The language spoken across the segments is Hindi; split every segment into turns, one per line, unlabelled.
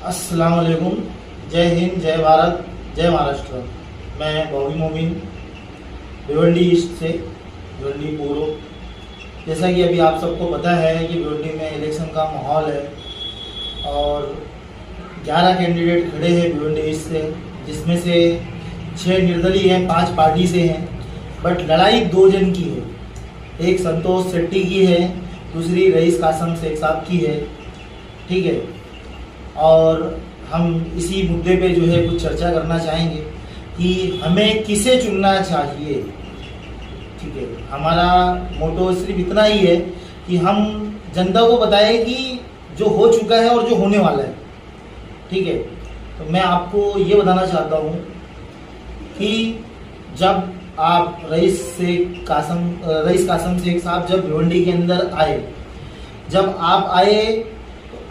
अस्सलाम वालेकुम। जय हिंद, जय भारत, जय महाराष्ट्र। मैं बॉबी मोमिन भिवंडी ईस्ट से, भिवंडी पूर्व। जैसा कि अभी आप सबको पता है कि भिवंडी में इलेक्शन का माहौल है और 11 कैंडिडेट खड़े हैं भिवंडी ईस्ट से, जिसमें से 6 निर्दलीय हैं, 5 पार्टी से हैं। बट लड़ाई 2 जन की है, एक संतोष शेट्टी की है, दूसरी रईस कासम शेख साहब की है। ठीक है, और हम इसी मुद्दे पे जो है कुछ चर्चा करना चाहेंगे कि हमें किसे चुनना चाहिए। ठीक है, हमारा मोटो सिर्फ इतना ही है कि हम जनता को बताएं कि जो हो चुका है और जो होने वाला है। ठीक है, तो मैं आपको ये बताना चाहता हूँ कि जब आप रईस कासम शेख साहब जब भिवंडी के अंदर आए, जब आप आए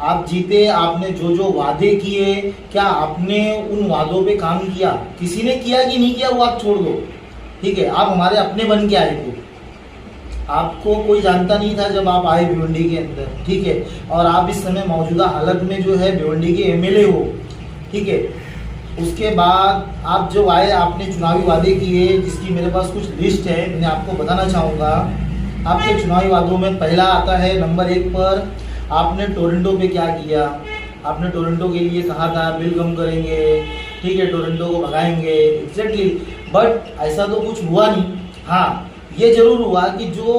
आप जीते, आपने जो जो वादे किए, क्या आपने उन वादों पे काम किया? किसी ने किया कि नहीं किया वो आप छोड़ दो। ठीक है, आप हमारे अपने बन के आए थे, आपको कोई जानता नहीं था जब आप आए भिवंडी के अंदर। ठीक है, और आप इस समय मौजूदा हालत में जो है भिवंडी के एमएलए हो। ठीक है, उसके बाद आप जो आए आपने चुनावी वादे किए, जिसकी मेरे पास कुछ लिस्ट है, मैं आपको बताना चाहूँगा। आपके चुनावी वादों में पहला आता है नंबर 1 पर, आपने टोरंटो पे क्या किया? आपने टोरंटो के लिए कहा था बिल कम करेंगे, ठीक है, टोरंटो को भगाएंगे, एग्जैक्टली। बट ऐसा तो कुछ हुआ नहीं। हाँ, ये जरूर हुआ कि जो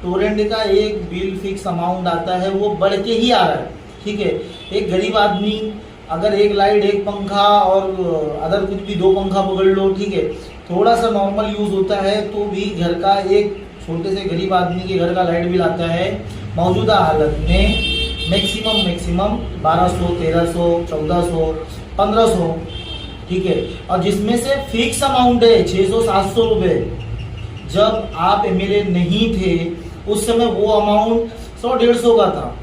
टोरंटो का एक बिल फिक्स अमाउंट आता है वो बढ़ के ही आ रहा है। ठीक है, एक गरीब आदमी अगर एक लाइट, एक पंखा और अदर कुछ भी 2 पंखा पकड़ लो, ठीक है, थोड़ा सा नॉर्मल यूज होता है तो भी घर का एक छोटे से गरीब आदमी के घर का लाइट बिल आता है मौजूदा हालत में मैक्सिमम 1200, 1300, 1400, 1500। ठीक है, और जिसमें से फिक्स अमाउंट है 600-700 रुपए। जब आप एमएलए नहीं थे उस समय वो अमाउंट 100-150 का था।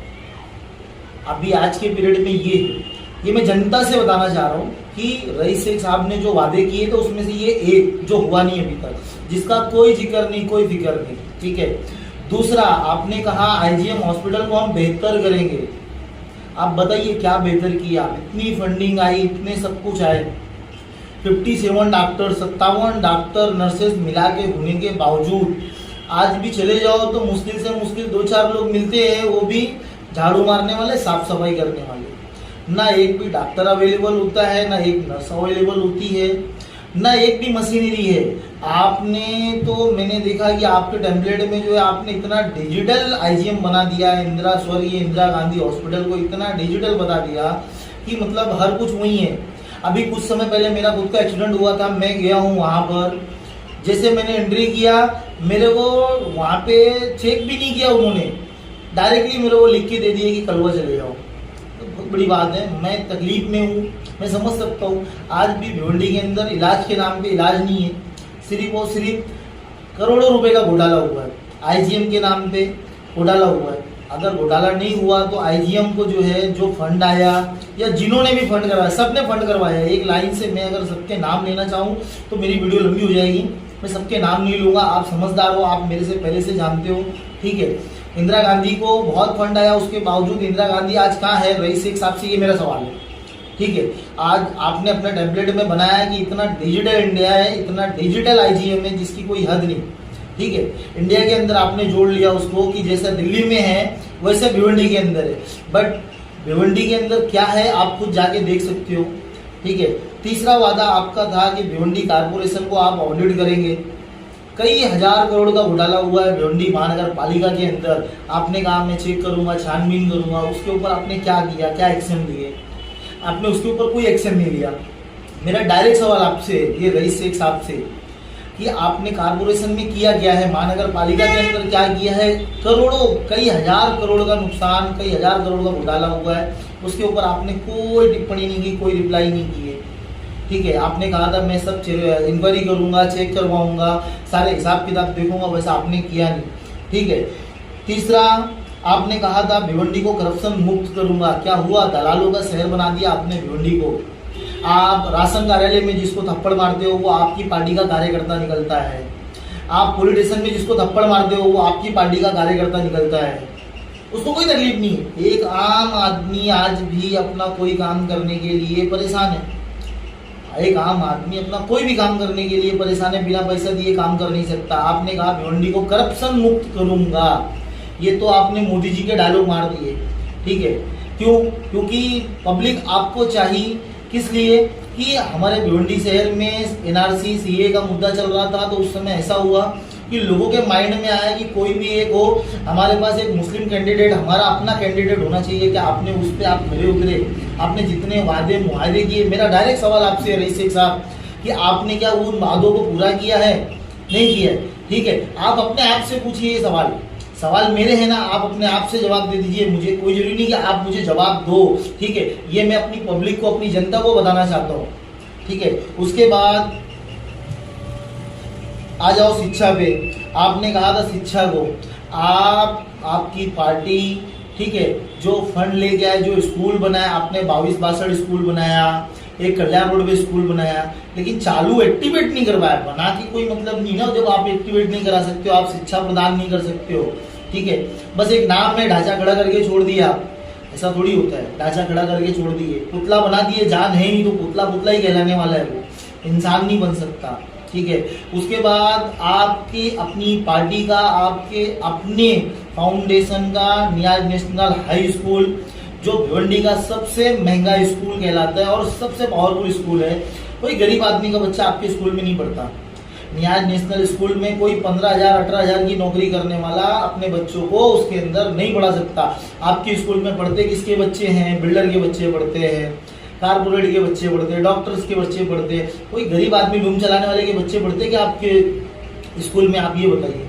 अभी आज के पीरियड में ये मैं जनता से बताना चाह रहा हूँ कि रईस शेख साहब ने जो वादे किए थे उसमें से ये एक जो हुआ नहीं अभी तक, जिसका कोई जिक्र नहीं, कोई फिक्र नहीं। ठीक है, दूसरा आपने कहा आईजीएम हॉस्पिटल को हम बेहतर करेंगे। आप बताइए क्या बेहतर किया? इतनी फंडिंग आई, इतने सब कुछ आए, 57 डॉक्टर, 57 डॉक्टर नर्सेस मिला के होने के बावजूद आज भी चले जाओ तो मुश्किल से मुश्किल 2-4 लोग मिलते हैं, वो भी झाड़ू मारने वाले, साफ सफाई करने वाले। ना एक भी डॉक्टर अवेलेबल होता है, ना एक नर्स अवेलेबल होती है, ना एक भी मशीनरी है। आपने तो मैंने देखा कि आपके टेम्पलेट में जो है आपने इतना डिजिटल आईजीएम बना दिया है, स्वर्गीय इंदिरा गांधी हॉस्पिटल को इतना डिजिटल बता दिया कि मतलब हर कुछ वही है। अभी कुछ समय पहले मेरा खुद का एक्सीडेंट हुआ था, मैं गया हूँ वहाँ पर, जैसे मैंने एंट्री किया मेरे को वहाँ पे चेक भी नहीं किया उन्होंने, डायरेक्टली मेरे को लिख के दे दिए कि कलवा चले जाओ। तो बहुत बड़ी बात है, मैं तकलीफ में हूँ, मैं समझ सकता हूँ। आज भी भिवंडी के अंदर इलाज के नाम पे इलाज नहीं है, सिर्फ और सिर्फ करोड़ों रुपए का घोटाला हुआ है, आईजीएम के नाम पे घोटाला हुआ है। अगर घोटाला नहीं हुआ तो आईजीएम को जो है जो फंड आया या जिन्होंने भी फंड करवाया, सबने फंड करवाया। एक लाइन से मैं अगर सबके नाम लेना चाहूँ तो मेरी वीडियो लंबी हो जाएगी, मैं सबके नाम नहीं लूँगा। आप समझदार हो, आप मेरे से पहले से जानते हो। ठीक है, इंदिरा गांधी को बहुत फंड आया, उसके बावजूद इंदिरा गांधी आज कहाँ है? रईस शेख साहब से ये मेरा सवाल है। ठीक है, आज आपने अपने टेम्पलेट में बनाया कि इतना डिजिटल इंडिया है, इतना डिजिटल आईजीएम है जिसकी कोई हद नहीं। ठीक है, इंडिया के अंदर आपने जोड़ लिया उसको कि जैसा दिल्ली में है वैसे भिवंडी के अंदर है। बट भिवंडी के अंदर क्या है आप खुद जाके देख सकते हो। ठीक है, तीसरा वादा आपका था कि भिवंडी कारपोरेशन को आप ऑडिट करेंगे। कई हजार करोड़ का घोटाला हुआ है भिवंडी महानगर पालिका के अंदर। आपने कहा मैं चेक करूंगा, छानबीन करूंगा, उसके ऊपर आपने क्या किया, क्या एक्शन लिए? आपने उसके ऊपर कोई एक्शन नहीं लिया। मेरा डायरेक्ट सवाल आपसे, ये रईस शेख साहब से, कि आपने कारपोरेशन में किया क्या है, महानगर पालिका के अंदर क्या किया है? करोड़ों, कई हजार करोड़ का नुकसान, कई हजार करोड़ का घोटाला हुआ है, उसके ऊपर आपने कोई टिप्पणी नहीं की, कोई रिप्लाई नहीं की है। ठीक है, आपने कहा था मैं सब इंक्वायरी करूंगा, चेक करवाऊंगा, सारे हिसाब किताब देखूंगा, वैसा आपने किया नहीं। ठीक है, तीसरा आपने कहा था भिवंडी को करप्शन मुक्त करूंगा, क्या हुआ? दलालों का शहर बना दिया आपने भिवंडी को। आप राशन कार्यालय में जिसको थप्पड़ मारते हो वो आपकी पार्टी का कार्यकर्ता निकलता है। आप पुलिस स्टेशन में जिसको थप्पड़ मारते हो वो आपकी पार्टी का कार्यकर्ता निकलता है। उसको कोई तकलीफ नहीं है। एक आम आदमी आज भी अपना कोई काम करने के लिए परेशान है। एक आम आदमी अपना कोई भी काम करने के लिए परेशान है, बिना पैसा दिए काम कर नहीं सकता। आपने कहा भिवंडी को करप्शन मुक्त करूंगा, ये तो आपने मोदी जी के डायलॉग मार दिए, ठीक है। क्यों? क्योंकि पब्लिक आपको चाहिए, किस लिए कि हमारे भिवंडी शहर में एनआरसी सीए का मुद्दा चल रहा था, तो उस समय ऐसा हुआ कि लोगों के माइंड में आया कि कोई भी एक हो, हमारे पास एक मुस्लिम कैंडिडेट, हमारा अपना कैंडिडेट होना चाहिए। कि आपने उस पर आप खड़े उतरे, आपने जितने वादे मुआहदे किए। मेरा डायरेक्ट सवाल आपसे है रईस शेख साहब कि आपने क्या उन वादों को पूरा किया है? नहीं किया है, ठीक है। आप अपने आप से पूछिए ये सवाल मेरे है ना, आप अपने आप से जवाब दे दीजिए। मुझे कोई जरूरी नहीं कि आप मुझे जवाब दो, ठीक है। ये मैं अपनी पब्लिक को, अपनी जनता को बताना चाहता हूँ, ठीक है। उसके बाद आ जाओ शिक्षा पे। आपने कहा था शिक्षा को आपकी पार्टी, ठीक है, जो फंड लेके आए, जो स्कूल बनाया आपने, 22-62 स्कूल बनाया, एक कल्याण रोड पे स्कूल बनाया, लेकिन चालू एक्टिवेट नहीं करवाया। बना के कोई मतलब नहीं ना, जब आप एक्टिवेट नहीं करा सकते हो, आप शिक्षा प्रदान नहीं कर सकते हो, ठीक है। बस एक नाम में ढांचा खड़ा करके छोड़ दिया, ऐसा थोड़ी होता है। ढांचा खड़ा करके छोड़ दिए, पुतला बना दिए, जान है नहीं तो पुतला ही कहलाने वाला है, वो इंसान नहीं बन सकता, ठीक है। उसके बाद आपकी अपनी पार्टी का, आपके अपने फाउंडेशन का नियाज नेशनल हाई स्कूल, जो भिवंडी का सबसे महंगा स्कूल कहलाता है और सबसे पावरफुल स्कूल है। कोई गरीब आदमी का बच्चा आपके स्कूल में नहीं पढ़ता। नियाज नेशनल स्कूल में कोई 15,000 18,000 की नौकरी करने वाला अपने बच्चों को उसके अंदर नहीं पढ़ा सकता। आपके स्कूल में पढ़ते किसके बच्चे हैं? बिल्डर के बच्चे पढ़ते हैं, कारपोरेट के बच्चे पढ़ते हैं, डॉक्टर्स के बच्चे पढ़ते हैं। कोई गरीब आदमी लूम चलाने वाले के बच्चे पढ़ते हैं कि आपके स्कूल में? आप ये बताइए,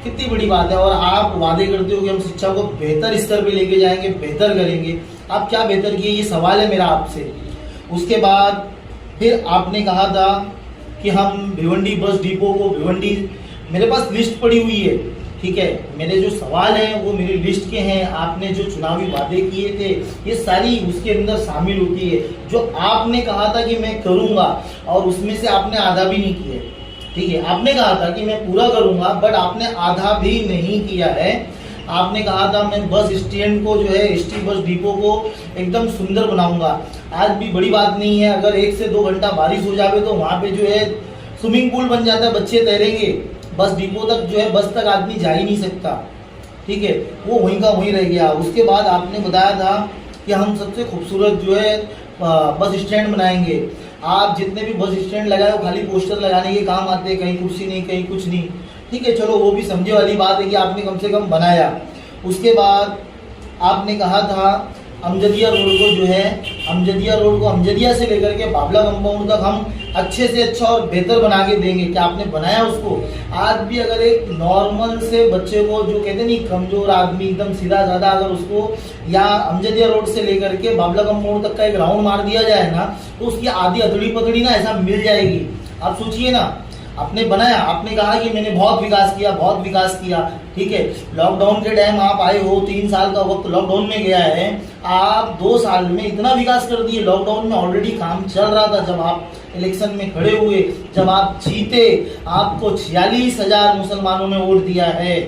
कितनी बड़ी बात है। और आप वादे करते हो कि हम शिक्षा को बेहतर स्तर पे लेके जाएंगे, बेहतर करेंगे। आप क्या बेहतर किए, ये सवाल है मेरा आपसे। उसके बाद फिर आपने कहा था कि हम भिवंडी बस डिपो को, भिवंडी, मेरे पास लिस्ट पड़ी हुई है, ठीक है। मेरे जो सवाल हैं वो मेरी लिस्ट के हैं। आपने जो चुनावी वादे किए थे ये सारी उसके अंदर शामिल होती है। जो आपने कहा था कि मैं करूंगा और उसमें से आपने आधा भी नहीं किया, ठीक है। आपने कहा था कि मैं पूरा करूंगा, बट आपने आधा भी नहीं किया है। आपने कहा था मैं बस स्टैंड को, जो है एसटी बस डिपो को एकदम सुंदर बनाऊंगा। आज भी बड़ी बात नहीं है, अगर 1 से 2 घंटा बारिश हो जावे तो वहां पे जो है स्विमिंग पूल बन जाता है, बच्चे तैरेंगे। बस डिपो तक जो है बस तक आदमी जा ही नहीं सकता, ठीक है। वो वहीं का वहीं रह गया। उसके बाद आपने बताया था कि हम सबसे खूबसूरत जो है बस स्टैंड बनाएंगे। आप जितने भी बस स्टैंड लगाए वो खाली पोस्टर लगाने के काम आते हैं, कहीं कुर्सी नहीं, कहीं कुछ नहीं, ठीक है। चलो वो भी समझे वाली बात है कि आपने कम से कम बनाया। उसके बाद आपने कहा था अमजदिया रोड को, जो है अमजदिया रोड को, अमजदिया से लेकर के बाबला कंपाउंड तक हम अच्छे से अच्छा और बेहतर बना के देंगे। क्या आपने बनाया उसको? आज भी अगर एक नॉर्मल से बच्चे को, जो कहते नहीं कमजोर आदमी, एकदम सीधा साधा, अगर उसको या अमजदिया रोड से लेकर के बाबला कंपाउंड तक का एक राउंड मार दिया जाए ना, तो उसकी आधी अधड़ी पकड़ी ना ऐसा मिल जाएगी। आप सोचिए ना, आपने बनाया, आपने कहा कि मैंने बहुत विकास किया, ठीक है। लॉकडाउन के टाइम आप आए हो, 3 साल का वक्त लॉकडाउन में गया है, आप 2 साल में इतना विकास कर दिए। लॉकडाउन में ऑलरेडी काम चल रहा था, जब आप इलेक्शन में खड़े हुए, जब आप जीते, आपको 46,000 मुसलमानों ने वोट दिया है,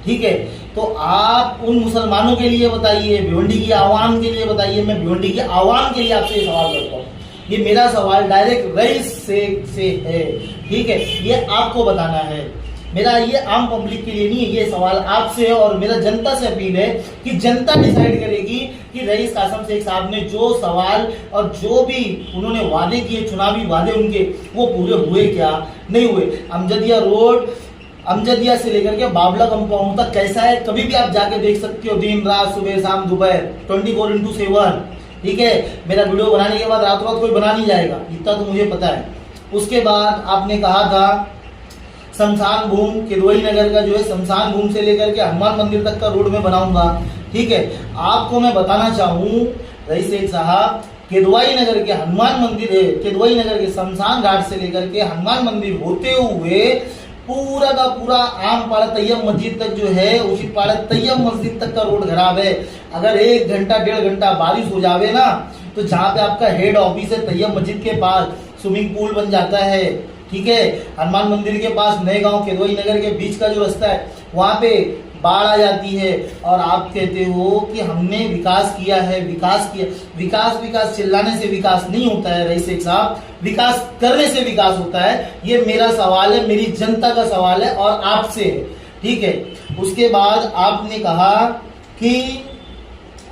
ठीक है। तो आप उन मुसलमानों के लिए बताइए, भिवंडी की आवाम के लिए बताइए। मैं भिवंडी की आवाम के लिए आपसे सवाल करता हूँ, ये मेरा सवाल डायरेक्ट रईस शेख से है, ठीक है। ये आपको बताना है, मेरा ये आम पब्लिक के लिए नहीं है, ये सवाल आपसे है। और मेरा जनता से अपील है कि जनता डिसाइड करेगी कि रईस कासम शेख साहब ने जो सवाल और जो भी उन्होंने वादे किए, चुनावी वादे उनके, वो पूरे हुए क्या, नहीं हुए। अमजदिया रोड, अमजदिया से लेकर के बाबला कंपाउंड तक कैसा है, कभी भी आप जाके देख सकते हो, दिन रात, सुबह शाम, दोपहर, 24x7, ठीक है। मेरा वीडियो बनाने के बाद रात रात कोई बना नहीं जाएगा, इतना तो मुझे पता है। उसके बाद आपने कहा था शमशान भूमि, किदवई नगर का जो है शमशान भूमि से लेकर के हनुमान मंदिर तक का रोड में बनाऊंगा, ठीक है। आपको मैं बताना चाहूँ रईस शेख साहब, किदवई नगर के हनुमान मंदिर है, किदवई नगर के शमशान घाट से लेकर के हनुमान मंदिर होते हुए पूरा का पूरा आम पाड़ा तैयब मस्जिद तक जो है, उसी पाड़ा तैयब मस्जिद तक का रोड खराब है। अगर 1 घंटा 1.5 घंटा बारिश हो जावे ना, तो जहाँ पे आपका हेड ऑफिस है तैयब मस्जिद के पास स्विमिंग पूल बन जाता है, ठीक है। हनुमान मंदिर के पास नए गांव किदवई नगर के बीच का जो रास्ता है, वहां पे बाढ़ आ जाती है और आप कहते हो कि हमने विकास किया है, विकास किया। विकास विकास चिल्लाने से विकास नहीं होता है रईस शेख साहब, विकास करने से विकास होता है। ये मेरा सवाल है, मेरी जनता का सवाल है और आपसे है, ठीक है। उसके बाद आपने कहा कि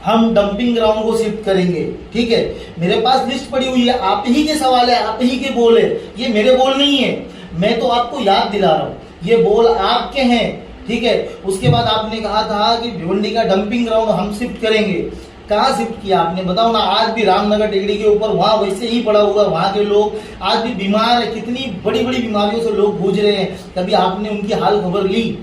हम डंपिंग ग्राउंड को शिफ्ट करेंगे, ठीक है। मेरे पास लिस्ट पड़ी हुई है, आप ही के सवाल है, आप ही के बोल है, ये मेरे बोल नहीं है। मैं तो आपको याद दिला रहा हूँ, ये बोल आपके हैं, ठीक है। उसके बाद आपने कहा था कि भिवंडी का डंपिंग ग्राउंड हम शिफ्ट करेंगे। कहाँ शिफ्ट किया आपने बताओ ना। आज भी रामनगर टेकड़ी के ऊपर वहां वैसे ही पड़ा हुआ, वहां के लोग आज भी बीमार है, कितनी बड़ी बड़ी बीमारियों से लोग जूझ रहे हैं। कभी आपने उनकी हाल खबर ली?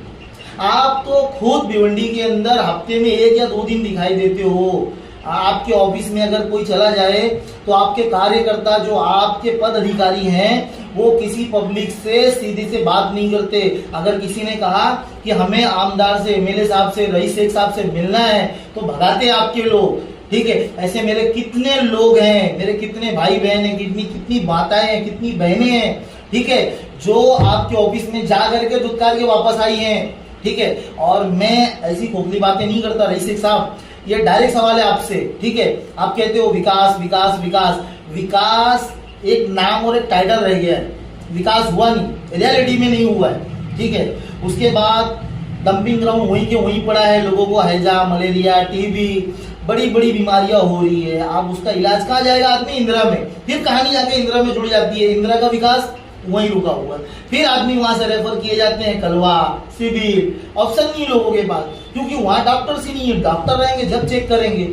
आप तो खुद भिवंडी के अंदर हफ्ते में 1 या 2 दिन दिखाई देते हो। आपके ऑफिस में अगर कोई चला जाए तो आपके कार्यकर्ता जो आपके पद अधिकारी हैं वो किसी पब्लिक से सीधी से बात नहीं करते। अगर किसी ने कहा कि हमें आमदार से, एमएलए साहब से, रईस शेख साहब से मिलना है तो भगाते आपके लोग, ठीक है। ऐसे मेरे कितने लोग हैं, मेरे कितने भाई बहन हैं, कितनी माताएं हैं, कितनी बहनें हैं, ठीक है, जो आपके ऑफिस में जा करके दुत्कार के वापस आई हैं, ठीक है। और मैं ऐसी खोखली बातें नहीं करता रईस शेख साहब, ये डायरेक्ट सवाल है आपसे, ठीक है। आप कहते हो विकास विकास विकास, विकास एक नाम और एक टाइटल रह गया है, विकास हुआ नहीं, रियलिटी में नहीं हुआ है, ठीक है। उसके बाद डंपिंग ग्राउंड वहीं के वहीं पड़ा है, लोगों को हैजा, मलेरिया, टीबी, बड़ी बड़ी बीमारियां हो रही है। अब उसका इलाज कहाँ जाएगा आदमी? इंदिरा में। फिर कहानी जाके इंदिरा में जुड़ जाती है, इंदिरा का विकास वहीं रुका हुआ है। फिर आदमी वहां से रेफर किए जाते हैं कलवा, सिविल। ऑप्शन नहीं लोगों के पास, क्योंकि वहां डॉक्टर्स ही नहीं है। डॉक्टर रहेंगे जब चेक करेंगे,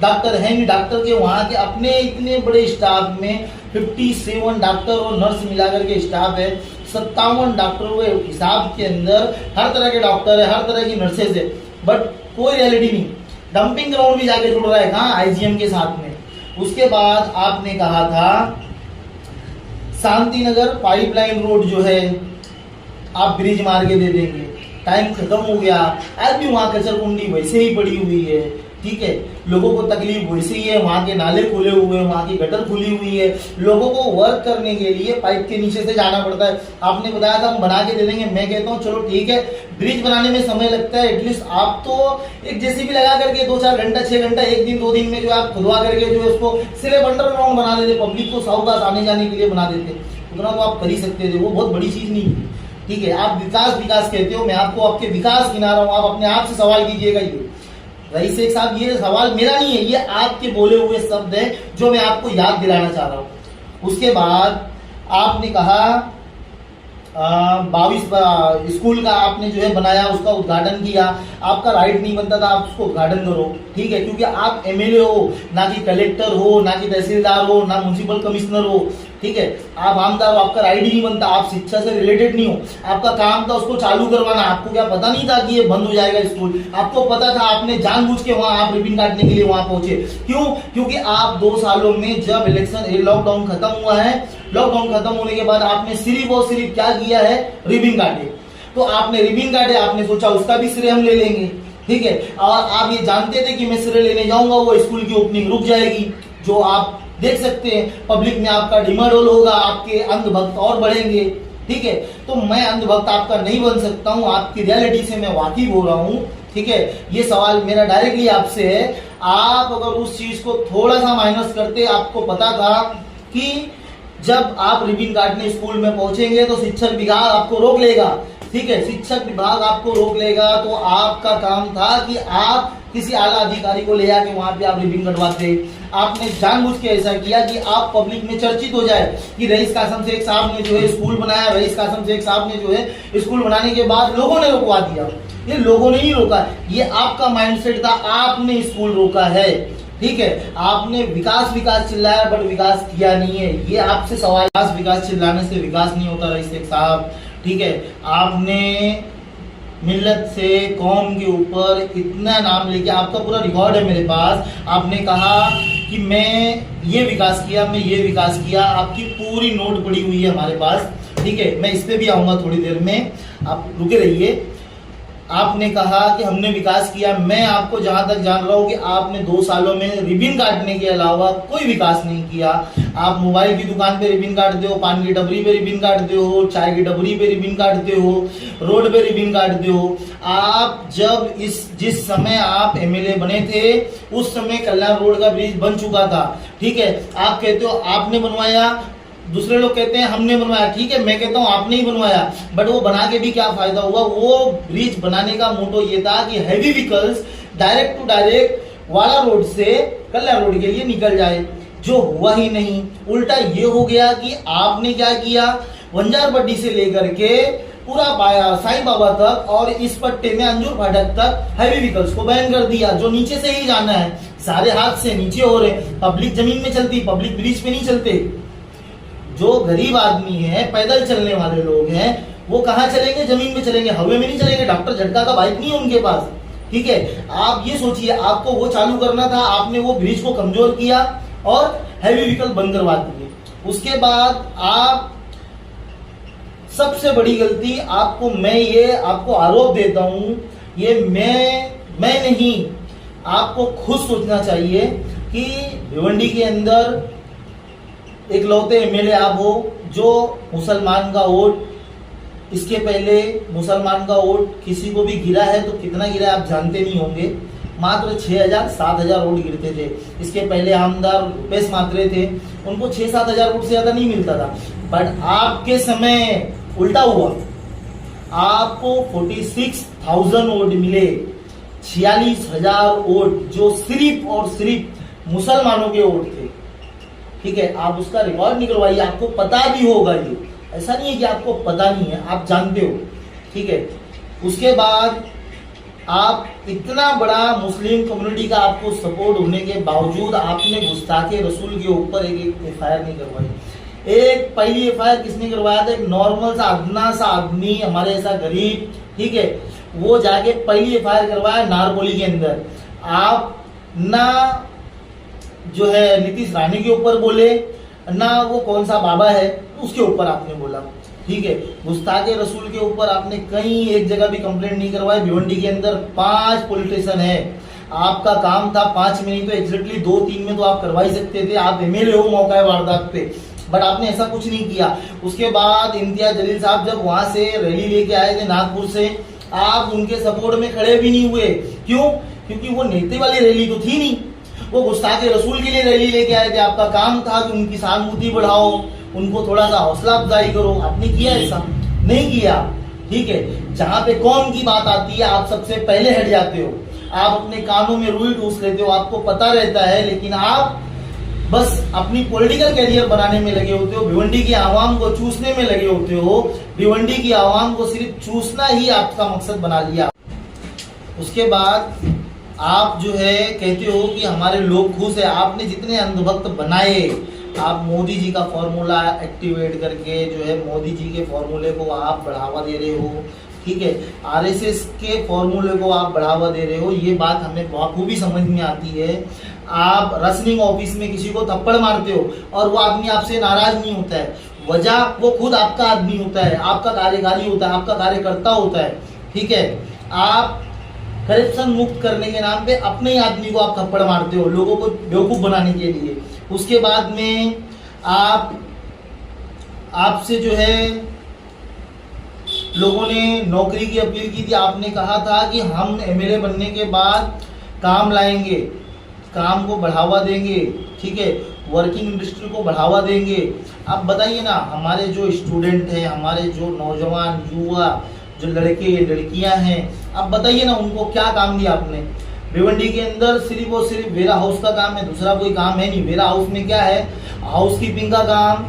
डॉक्टर है नहीं। डॉक्टर के वहां के अपने इतने बड़े स्टाफ में 57 डॉक्टर और नर्स मिलाकर के स्टाफ है, 57 डॉक्टरों के हिसाब के अंदर हर तरह के डॉक्टर है, हर तरह की नर्सेज है, बट कोई रियलिटी नहीं। डंपिंग ग्राउंड भी जाके जुड़ रहा है कहाँ? आईजीएम के साथ में। उसके बाद आपने कहा था शांति नगर पाइपलाइन रोड जो है आप ब्रिज मार के दे देंगे, टाइम खत्म हो गया। आज भी वहां कचर कुंडी वैसे ही पड़ी हुई है, ठीक है। लोगों को तकलीफ वैसे ही है, वहां के नाले खुले हुए हैं, वहां की गटर खुली हुई है। लोगों को वर्क करने के लिए पाइप के नीचे से जाना पड़ता है। आपने बताया था हम बना के दे देंगे, मैं कहता हूँ चलो ठीक है, ब्रिज बनाने में समय लगता है, एटलीस्ट आप तो एक जेसीबी लगा करके 2-4 घंटा, 6 घंटा, 1 दिन 2 दिन में जो आप खुदवा करके जो है उसको सिर्फ अंडरग्राउंड बना देते, पब्लिक को साउथ आने जाने के लिए बना देते, उतना तो आप कर ही सकते थे, वो बहुत बड़ी चीज नहीं है, ठीक है। आप विकास विकास कहते हो, मैं आपको आपके विकास गिना रहा हूँ, आप अपने आप से सवाल कीजिएगा। ये रईस शेख साहब, ये सवाल मेरा नहीं है, ये आपके बोले हुए शब्द है जो मैं आपको याद दिलाना चाह रहा हूँ। उसके बाद आपने कहा 22 स्कूल का आपने जो है बनाया, उसका उद्घाटन किया। आपका राइट नहीं बनता था, आप उसको उद्घाटन करो, ठीक है, क्योंकि आप एमएलए हो, ना कि कलेक्टर हो, ना कि तहसीलदार हो, ना म्युनिसिपल कमिश्नर हो, ठीक है। आप आमदार हो, आपका राइट ही नहीं बनता, आप शिक्षा से रिलेटेड नहीं हो। आपका काम था उसको चालू करवाना। आपको क्या पता नहीं था कि ये बंद हो जाएगा स्कूल? आपको पता था, आपने जानबूझ के वहां आप रिबन काटने के लिए वहां पहुंचे। क्यों? क्योंकि आप 2 सालों में जब इलेक्शन लॉकडाउन खत्म हुआ है, लॉकडाउन खत्म होने के बाद आपने सिर्फ और सिर्फ क्या किया है? रिबन काटे। तो आपने रिबन काटे, आपने सोचा उसका भी श्रेय हम ले लेंगे, ठीक है। और आप ये जानते थे कि मैं श्रेय लेने जाऊंगा वो स्कूल की ओपनिंग रुक जाएगी, जो आप देख सकते हैं। पब्लिक में आपका डिमांडोल होगा, आपके अंधभक्त और बढ़ेंगे, ठीक है। तो मैं अंधभक्त आपका नहीं बन सकता हूं, आपकी रियलिटी से मैं वाकिफ हो रहा हूं, ठीक है। ये सवाल मेरा डायरेक्टली आपसे है। आप अगर उस चीज को थोड़ा सा माइनस करते, आपको पता था कि जब आप रिबन काटने स्कूल में पहुंचेंगे तो शिक्षक विभाग आपको रोक लेगा, ठीक है। शिक्षक विभाग आपको रोक लेगा, तो आपका काम था कि आप किसी आला अधिकारी को ले आके वहां पे आप रिबन कटवाते। आपने जानबूझ के ऐसा किया कि आप पब्लिक में चर्चित हो जाए कि रईस कासम शेख साहब ने जो है स्कूल बनाया, रईस कासम शेख साहब ने जो है स्कूल बनाने के बाद लोगों ने रोकवा दिया। ये लोगों ने ही रोका, ये आपका माइंडसेट था, आपने स्कूल रोका है, ठीक है। आपने विकास विकास चिल्लाया बट विकास किया नहीं है। ये आपसे सवाल, विकास विकास चिल्लाने से विकास नहीं होता रईस शेख साहब, ठीक है। आपने मिल्लत से कौम के ऊपर इतना नाम लेके, आपका पूरा रिकॉर्ड है मेरे पास। आपने कहा कि मैं ये विकास किया, मैं ये विकास किया, आपकी पूरी नोट पड़ी हुई है हमारे पास, ठीक है। मैं इस पे भी आऊंगा थोड़ी देर में, आप रुके रहिए। आपने कहा कि हमने विकास किया। मैं आपको जहां तक जान रहा हूं कि आपने 2 सालों में रिबन काटने के अलावा कोई विकास नहीं किया। आप मोबाइल की दुकान पे रिबन काटते हो, पान की डबरी पे रिबन काटते हो, चाय की डबरी पे रिबन काटते हो, रोड पे रिबन काटते हो। आप जब जिस समय आप एमएलए बने थे उस समय कल्याण रोड का ब्रिज बन चुका था, ठीक है। आप कहते हो आपने बनवाया, दूसरे लोग कहते हैं हमने बनवाया, ठीक है। मैं कहता हूं आपने ही बनवाया, बट वो बना के भी क्या फायदा हुआ। वो ब्रिज बनाने का मोटो ये था कि heavy vehicles direct to direct वाला रोड से कल्याण रोड के लिए निकल जाए, जो हुआ ही नहीं। उल्टा ये हो गया कि आपने क्या किया, वंजारपट्टी से लेकर के पूरा पाया साईं बाबा तक और इस पट्टे में अंजूर फाटक तक हैवी व्हीकल्स को बैन कर दिया। जो नीचे से ही जाना है, सारे हाथ से नीचे हो रहे, पब्लिक जमीन में चलती, पब्लिक ब्रिज पे नहीं चलते। जो गरीब आदमी है, पैदल चलने वाले लोग हैं, वो कहाँ चलेंगे, जमीन में चलेंगे, हवा में नहीं चलेंगे। डॉक्टर झटका का बाइक नहीं है उनके पास, ठीक है। आप ये सोचिए, आपको वो चालू करना था, आपने वो ब्रिज को कमजोर किया और हैवी व्हीकल बंद करवा दिए। उसके बाद आप सबसे बड़ी गलती आपको, मैं ये आपको आरोप देता हूं, ये मैं नहीं, आपको खुद सोचना चाहिए कि भिवंडी के अंदर इकलौते एमएलए आप हो जो मुसलमान का वोट, इसके पहले मुसलमान का वोट किसी को भी गिरा है तो कितना गिरा है आप जानते नहीं होंगे, मात्र 6,000-7,000 वोट गिरते थे। इसके पहले आमदार रुपेश मात्रे थे, उनको 6-7 हजार वोट से ज्यादा नहीं मिलता था। बट आपके समय उल्टा हुआ, आपको 46,000 वोट मिले, 46,000 वोट जो सिर्फ और सिर्फ मुसलमानों के वोट थे, ठीक है। आप उसका रिकॉर्ड निकलवाइए, आपको पता भी होगा, ये ऐसा नहीं है कि आपको पता नहीं है, आप जानते हो, ठीक है। उसके बाद आप इतना बड़ा मुस्लिम कम्युनिटी का आपको सपोर्ट होने के बावजूद आपने गुस्ताखे रसूल के ऊपर एक एफआईआर नहीं करवाई। एक पहली एफआईआर किसने करवाया था, एक नॉर्मल सा अदना सा आदमी, हमारे ऐसा गरीब, ठीक है, वो जाके पहली एफआईआर करवाया नारकोली के अंदर। आप ना जो है नीतीश राणे के ऊपर बोले, ना वो कौन सा बाबा है उसके ऊपर आपने बोला, ठीक है। गुस्ताखे रसूल के ऊपर आपने कहीं एक जगह भी कंप्लेंट नहीं करवाई। भिवंडी के अंदर 5 पुलिस स्टेशन है, आपका काम था 5 में नहीं तो एग्जैक्टली 2-3 में तो आप करवा ही सकते थे। आप एमएलए हो मौका है वारदात पे, बट आपने ऐसा कुछ नहीं किया। उसके बाद इम्तियाज जलील साहब जब वहां से रैली लेके आए थे नागपुर से, आप उनके सपोर्ट में खड़े भी नहीं हुए। क्यों? क्योंकि वो नेता वाली रैली तो थी नहीं, वो गुस्ताखे रसूल के लिए रैली लेके आए थे। आपका काम था कि उनकी सहानुभूति बढ़ाओ, उनको थोड़ा सा हौसला अफजाई करो। आपने किया ऐसा? नहीं किया, ठीक है। जहां पे कौम की बात आती है आप सबसे पहले हट जाते हो, आप अपने कानों में रुई ठूस लेते हो, आपको पता रहता है, लेकिन आप बस अपनी पॉलिटिकल कैरियर बनाने में लगे होते हो, भिवंडी की आवाम को चूसने में लगे होते हो। भिवंडी की आवाम को सिर्फ चूसना ही आपका मकसद बना लिया। उसके बाद आप जो है कहते हो कि हमारे लोग खुश है। आपने जितने अंधभक्त बनाए, आप मोदी जी का फॉर्मूला एक्टिवेट करके जो है मोदी जी के फॉर्मूले को आप बढ़ावा दे रहे हो, ठीक है। आरएसएस के फॉर्मूले को आप बढ़ावा दे रहे हो, ये बात हमें बखूबी समझ में आती है। आप रसनिंग ऑफिस में किसी को थप्पड़ मारते हो और वो आदमी आपसे नाराज नहीं होता है, वजह वो खुद आपका आदमी होता है, आपका कार्यकारी होता है, आपका कार्यकर्ता होता है, ठीक है। आप करप्शन मुक्त करने के नाम पे अपने ही आदमी को आप थप्पड़ मारते हो, लोगों को बेवकूफ बनाने के लिए। उसके बाद में आपसे जो है लोगों ने नौकरी की अपील की थी। आपने कहा था कि हम एमएलए बनने के बाद काम लाएंगे, काम को बढ़ावा देंगे, ठीक है, वर्किंग इंडस्ट्री को बढ़ावा देंगे। आप बताइए ना, हमारे जो स्टूडेंट हैं, हमारे जो नौजवान युवा, जो लड़के लड़कियां हैं, आप बताइए ना उनको क्या काम दिया आपने। भिवंडी के अंदर सिर्फ और सिर्फ वेरा हाउस का काम है, दूसरा कोई काम है नहीं। वेरा हाउस में क्या है, हाउस कीपिंग का काम,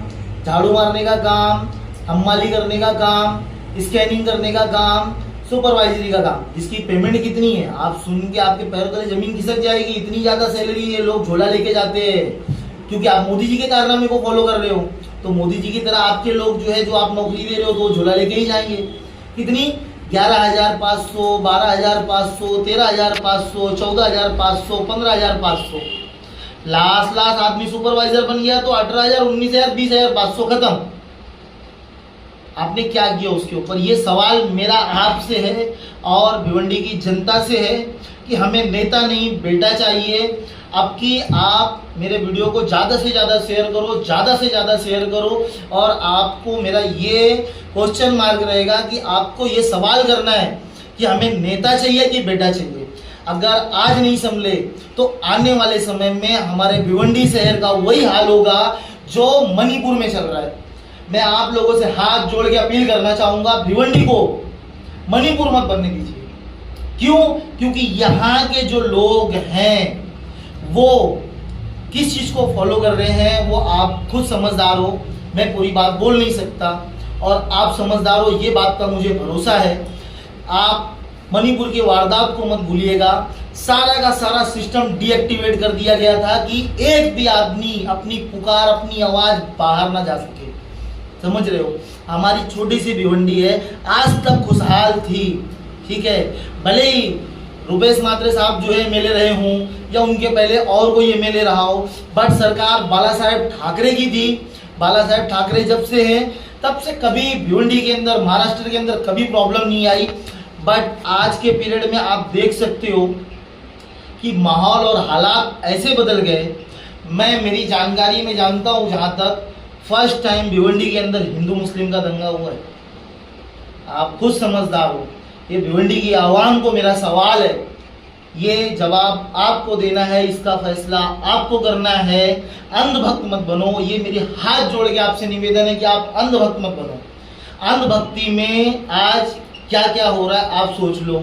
झाड़ू मारने का काम, हम्माली करने का काम, स्कैनिंग करने का काम, सुपरवाइजरी का काम, जिसकी पेमेंट कितनी है आप सुन के आपके पैरों तले जमीन खिसक जाएगी। इतनी ज्यादा सैलरी ये लोग झोला लेके जाते हैं, क्योंकि आप मोदी जी के कारनामे को फॉलो कर रहे हो। तो मोदी जी की तरह आपके लोग जो है, जो आप नौकरी दे रहे हो, तो झोला लेके ही जाएंगे। कितनी? 11,500, 12,500, 13,500, 14,500, 15,500। लास्ट आदमी सुपरवाइजर बन गया तो 18,000, 19,000, 20,500 खत्म। आपने क्या किया उसके ऊपर। ये सवाल मेरा आपसे है और भिवंडी की जनता से है कि हमें नेता नहीं बेटा चाहिए। अब कि आप मेरे वीडियो को ज़्यादा से ज़्यादा शेयर करो, ज़्यादा से ज़्यादा शेयर करो। और आपको मेरा ये क्वेश्चन मार्क रहेगा कि आपको ये सवाल करना है कि हमें नेता चाहिए कि बेटा चाहिए। अगर आज नहीं संभले तो आने वाले समय में हमारे भिवंडी शहर का वही हाल होगा जो मणिपुर में चल रहा है। मैं आप लोगों से हाथ जोड़ के अपील करना चाहूंगा, भिवंडी को मणिपुर मत बनने दीजिए। क्यों? क्योंकि यहाँ के जो लोग हैं वो किस चीज को फॉलो कर रहे हैं वो आप खुद समझदार हो। मैं पूरी बात बोल नहीं सकता और आप समझदार हो, ये बात का मुझे भरोसा है। आप मणिपुर की वारदात को मत भूलिएगा। सारा का सारा सिस्टम डीएक्टिवेट कर दिया गया था कि एक भी आदमी अपनी पुकार, अपनी आवाज बाहर ना जा सके। समझ रहे हो? हमारी छोटी सी भिवंडी है, आज तक खुशहाल थी। ठीक है, भले ही रुपेश मात्रे साहब जो है एमएलए रहे हों या उनके पहले और कोई एमएलए रहा हो, बट सरकार बाला साहेब ठाकरे की थी। बाला साहेब ठाकरे जब से हैं तब से कभी भिवंडी के अंदर, महाराष्ट्र के अंदर कभी प्रॉब्लम नहीं आई। बट आज के पीरियड में आप देख सकते हो कि माहौल और हालात ऐसे बदल गए। मैं मेरी जानकारी में जानता हूँ जहाँ तक, फर्स्ट टाइम भिवंडी के अंदर हिंदू मुस्लिम का दंगा हुआ है। आप खुद समझदार हो। ये भिवंडी की आवाम को मेरा सवाल है, ये जवाब आपको देना है, इसका फैसला आपको करना है। अंधभक्त मत बनो, ये मेरी हाथ जोड़ के आपसे निवेदन है कि आप अंधभक्त मत बनो। अंधभक्ति में आज क्या क्या हो रहा है आप सोच लो।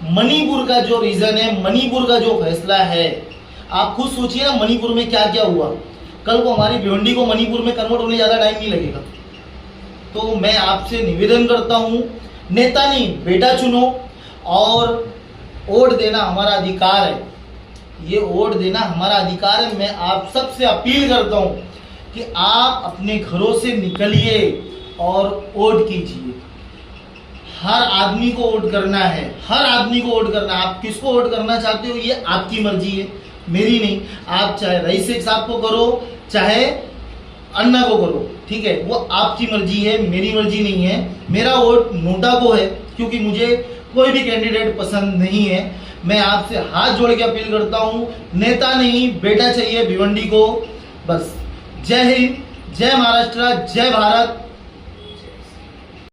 मणिपुर का जो रीजन है, मणिपुर का जो फैसला है, आप खुद सोचिए ना मणिपुर में क्या क्या हुआ। कल को हमारी भिवंडी को मणिपुर में कन्वर्ट होने ज़्यादा टाइम नहीं लगेगा। तो मैं आपसे निवेदन करता हूँ, नेता नहीं बेटा चुनो और वोट देना हमारा अधिकार है। ये वोट देना हमारा अधिकार है। मैं आप सबसे अपील करता हूँ कि आप अपने घरों से निकलिए और वोट कीजिए। हर आदमी को वोट करना है, हर आदमी को वोट करना है। आप किसको वोट करना चाहते हो ये आपकी मर्जी है, मेरी नहीं। आप चाहे रईस शेख साहब को करो, चाहे अन्ना को करो, ठीक है, वो आपकी मर्जी है, मेरी मर्जी नहीं है। मेरा वोट नोटा को है क्योंकि मुझे कोई भी कैंडिडेट पसंद नहीं है। मैं आपसे हाथ जोड़ के अपील करता हूँ, नेता नहीं बेटा चाहिए भिवंडी को। बस जय हिंद, जय महाराष्ट्र, जय भारत।